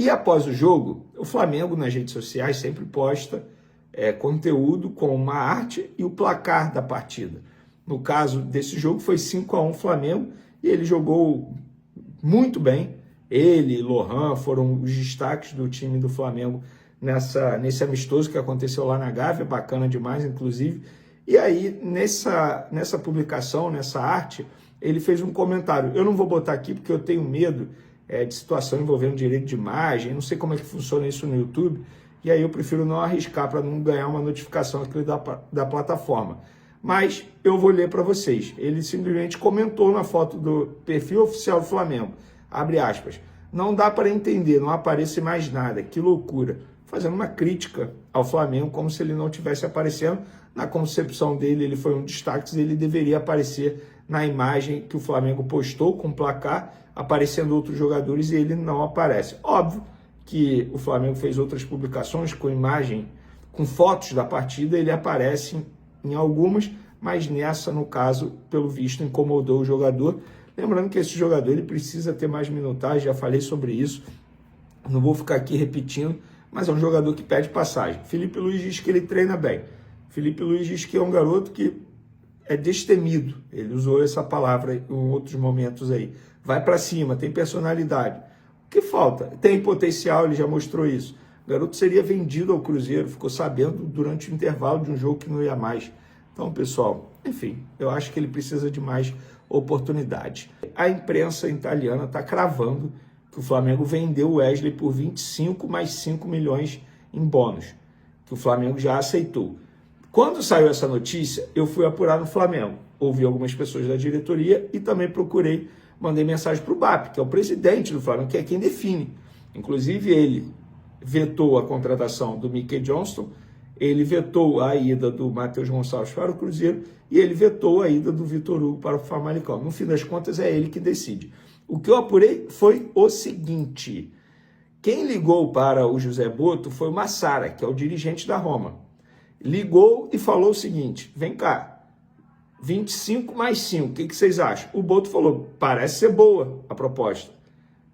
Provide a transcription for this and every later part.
E após o jogo, o Flamengo nas redes sociais sempre posta conteúdo com uma arte e o placar da partida. No caso desse jogo foi 5-1 Flamengo e ele jogou muito bem. Ele e Lohan foram os destaques do time do Flamengo nesse amistoso que aconteceu lá na Gávea, bacana demais, inclusive. E aí, nessa publicação, nessa arte, ele fez um comentário. Eu não vou botar aqui porque eu tenho medo de situação envolvendo direito de imagem, não sei como é que funciona isso no YouTube, e aí eu prefiro não arriscar para não ganhar uma notificação aqui da plataforma. Mas eu vou ler para vocês. Ele simplesmente comentou na foto do perfil oficial do Flamengo, abre aspas, não dá para entender, não aparece mais nada, que loucura. Fazendo uma crítica ao Flamengo, como se ele não estivesse aparecendo. Na concepção dele, ele foi um destaque, ele deveria aparecer na imagem que o Flamengo postou com o placar, aparecendo outros jogadores e ele não aparece. Óbvio que o Flamengo fez outras publicações com imagem, com fotos da partida, ele aparece em algumas, mas nessa, no caso, pelo visto, incomodou o jogador. Lembrando que esse jogador ele precisa ter mais minutagem, já falei sobre isso, não vou ficar aqui repetindo, mas é um jogador que pede passagem. Felipe Luiz diz que ele treina bem. Felipe Luiz diz que é um garoto que é destemido. Ele usou essa palavra em outros momentos aí. Vai para cima, tem personalidade. O que falta? Tem potencial, ele já mostrou isso. O garoto seria vendido ao Cruzeiro, ficou sabendo durante o intervalo de um jogo que não ia mais. Então, pessoal, enfim, eu acho que ele precisa de mais oportunidade. A imprensa italiana está cravando que o Flamengo vendeu o Wesley por 25 mais 5 milhões em bônus, que o Flamengo já aceitou. Quando saiu essa notícia, eu fui apurar no Flamengo, ouvi algumas pessoas da diretoria e também mandei mensagem para o BAP, que é o presidente do Flamengo, que é quem define. Inclusive, ele vetou a contratação do Mickey Johnston, ele vetou a ida do Matheus Gonçalves para o Cruzeiro e ele vetou a ida do Vitor Hugo para o Famalicão. No fim das contas, é ele que decide. O que eu apurei foi o seguinte: quem ligou para o José Boto foi o Massara, que é o dirigente da Roma. Ligou e falou o seguinte: vem cá, 25 mais 5, o que vocês acham? O Boto falou, parece ser boa a proposta,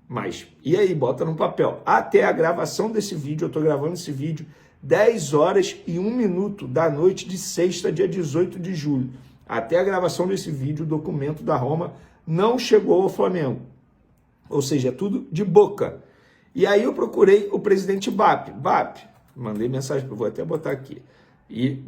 mas e aí, bota no papel. Até a gravação desse vídeo, eu estou gravando esse vídeo 10 horas e 1 minuto da noite de sexta, dia 18 de julho. Até a gravação desse vídeo, o documento da Roma não chegou ao Flamengo. Ou seja, é tudo de boca. E aí eu procurei o presidente BAP. BAP, mandei mensagem, vou até botar aqui. E,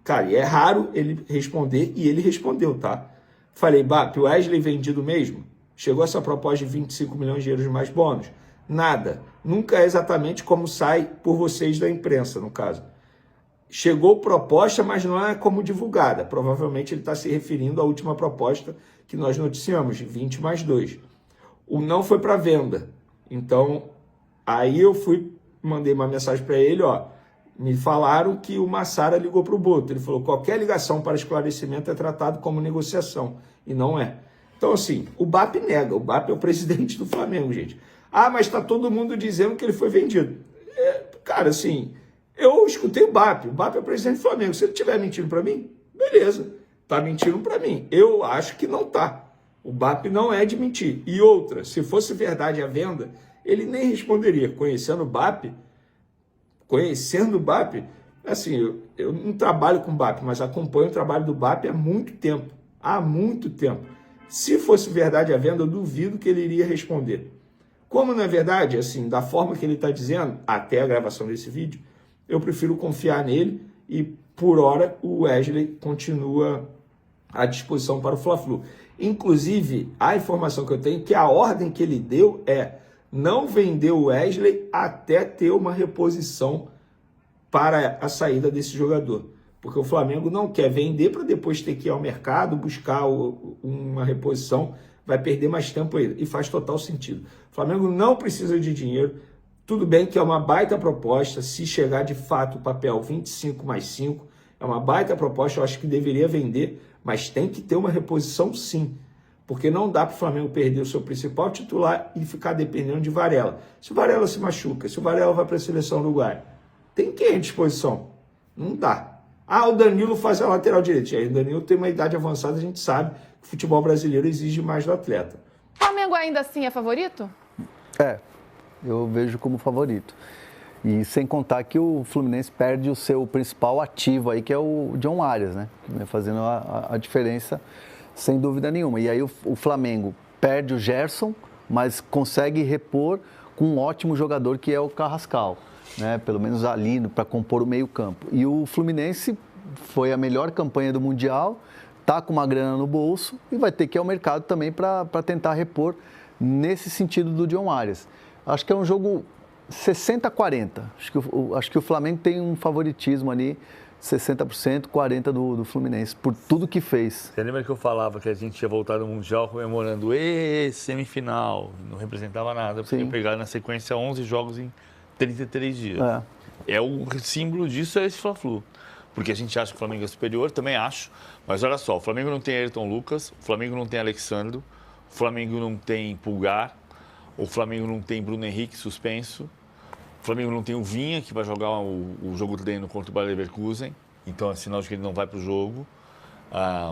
cara, é raro ele responder, e ele respondeu, tá? Falei, BAP, o Wesley vendido mesmo? Chegou essa proposta de 25 milhões de euros mais bônus? Nada. Nunca é exatamente como sai por vocês da imprensa, no caso. Chegou proposta, mas não é como divulgada. Provavelmente ele está se referindo à última proposta que nós noticiamos, de 20 mais 2. O não foi para venda. Então, aí eu mandei uma mensagem para ele, ó. Me falaram que o Massara ligou para o Boto. Ele falou, qualquer ligação para esclarecimento é tratado como negociação. E não é. Então, assim, o BAP nega. O BAP é o presidente do Flamengo, gente. Ah, mas está todo mundo dizendo que ele foi vendido. Cara, assim, eu escutei o BAP. O BAP é o presidente do Flamengo. Se ele estiver mentindo para mim, beleza. Está mentindo para mim. Eu acho que não está. O BAP não é de mentir. E outra, se fosse verdade a venda, ele nem responderia. Conhecendo o BAP, assim, eu não trabalho com o BAP, mas acompanho o trabalho do BAP há muito tempo. Há muito tempo. Se fosse verdade a venda, eu duvido que ele iria responder. Como não é verdade, assim, da forma que ele está dizendo, até a gravação desse vídeo, eu prefiro confiar nele e, por hora, o Wesley continua à disposição para o Fla-Flu. Inclusive, a informação que eu tenho é que a ordem que ele deu é não vender o Wesley até ter uma reposição para a saída desse jogador. Porque o Flamengo não quer vender para depois ter que ir ao mercado, buscar uma reposição, vai perder mais tempo aí. E faz total sentido. O Flamengo não precisa de dinheiro. Tudo bem que é uma baita proposta, se chegar de fato o papel 25 mais 5, é uma baita proposta, eu acho que deveria vender, mas tem que ter uma reposição sim. Porque não dá para o Flamengo perder o seu principal titular e ficar dependendo de Varela. Se o Varela se machuca, se o Varela vai para a seleção uruguaia, tem quem à disposição? Não dá. Ah, o Danilo faz a lateral direita. Aí o Danilo tem uma idade avançada, a gente sabe que o futebol brasileiro exige mais do atleta. O Flamengo ainda assim é favorito? É. eu vejo como favorito. E sem contar que o Fluminense perde o seu principal ativo aí, que é o John Arias, né? Fazendo a diferença, sem dúvida nenhuma. E aí o Flamengo perde o Gerson, mas consegue repor com um ótimo jogador que é o Carrascal, né? Pelo menos ali para compor o meio-campo. E o Fluminense foi a melhor campanha do Mundial, está com uma grana no bolso e vai ter que ir ao mercado também para tentar repor nesse sentido do John Arias. Acho que é um jogo 60-40. Acho que o Flamengo tem um favoritismo ali, 60%, 40% do Fluminense, por tudo que fez. Você lembra que eu falava que a gente tinha voltado ao Mundial comemorando semifinal, não representava nada, porque pegar na sequência 11 jogos em 33 dias. O símbolo disso é esse Fla-Flu. Porque a gente acha que o Flamengo é superior, também acho, mas olha só, o Flamengo não tem Ayrton Lucas, o Flamengo não tem Alexandro, o Flamengo não tem Pulgar, o Flamengo não tem Bruno Henrique suspenso, o Flamengo não tem o Vinha, que vai jogar o jogo de treino contra o Bayer Leverkusen, então é sinal de que ele não vai para o jogo.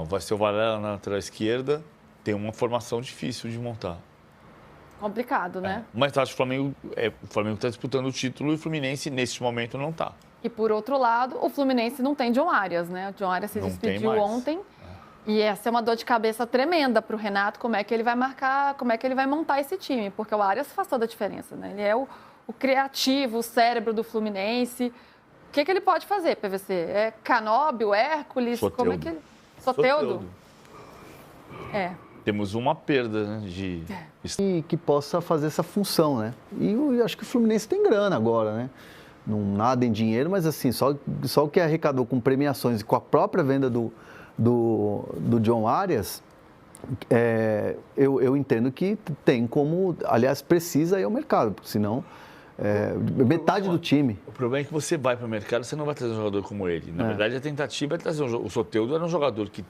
Vai ser o Varela na lateral esquerda, tem uma formação difícil de montar. Complicado, né? Mas acho que o Flamengo está disputando o título e o Fluminense, neste momento, não está. E, por outro lado, o Fluminense não tem John Arias, né? O John Arias se despediu ontem. E essa é uma dor de cabeça tremenda para o Renato, como é que ele vai marcar, como é que ele vai montar esse time. Porque o Arias faz toda a diferença, né? Ele é o criativo, o cérebro do Fluminense. O que ele pode fazer, PVC? É Canóbio, Hércules? Soteldo. Como é que ele... Soteldo? Temos uma perda, né, E que possa fazer essa função, né? E eu acho que o Fluminense tem grana agora, né? Não nada em dinheiro, mas assim, só o que arrecadou com premiações e com a própria venda do John Arias, eu entendo que tem como, aliás, precisa ir ao mercado, porque senão metade do time. O problema é que você vai para o mercado, você não vai trazer um jogador como ele. Na verdade, a tentativa é trazer o Soteldo era um jogador que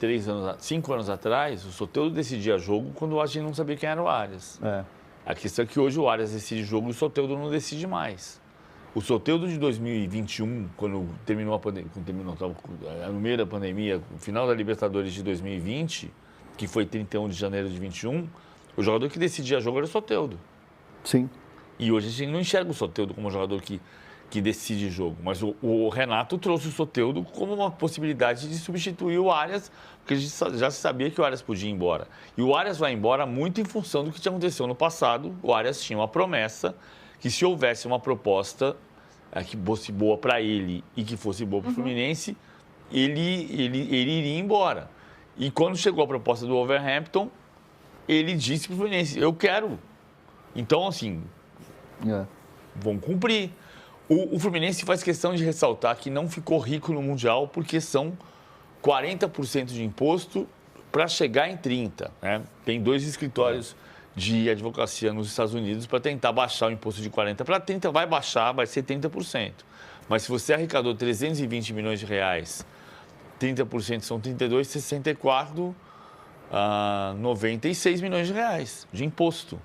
5 anos atrás, o Soteldo decidia jogo quando a gente não sabia quem era o Arias. A questão é que hoje o Arias decide jogo e o Soteldo não decide mais. O Soteldo de 2021, quando terminou a pandemia, no meio da pandemia, no final da Libertadores de 2020, que foi 31 de janeiro de 21, o jogador que decidia jogo era o Soteldo. Sim. E hoje a gente não enxerga o Soteldo como um jogador que decide jogo. Mas o Renato trouxe o Soteldo como uma possibilidade de substituir o Arias, porque a gente já sabia que o Arias podia ir embora. E o Arias vai embora muito em função do que aconteceu no passado. O Arias tinha uma promessa que, se houvesse uma proposta que fosse boa para ele e que fosse boa para o Fluminense, ele iria embora. E quando chegou a proposta do Wolverhampton, ele disse para o Fluminense, eu quero. Então, assim, vão cumprir. O Fluminense faz questão de ressaltar que não ficou rico no Mundial porque são 40% de imposto para chegar em 30%. Né? Tem 2 escritórios de advocacia nos Estados Unidos para tentar baixar o imposto de 40% para 30%, vai baixar, vai ser 30%. Mas se você arrecadou 320 milhões de reais, 30% são 32, 64, 96 milhões de reais de imposto.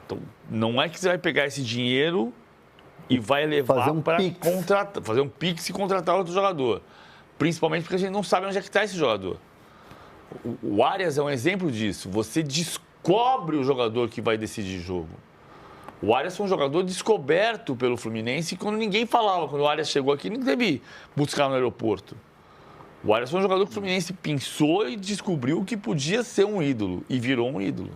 Então, não é que você vai pegar esse dinheiro e vai levar para fazer um pix e contratar outro jogador. Principalmente porque a gente não sabe onde é que está esse jogador. O Arias é um exemplo disso. Você descobre o jogador que vai decidir jogo. O Arias foi um jogador descoberto pelo Fluminense quando ninguém falava. Quando o Arias chegou aqui, ninguém teve buscar no aeroporto. O Arias foi um jogador que o Fluminense pensou e descobriu que podia ser um ídolo. E virou um ídolo.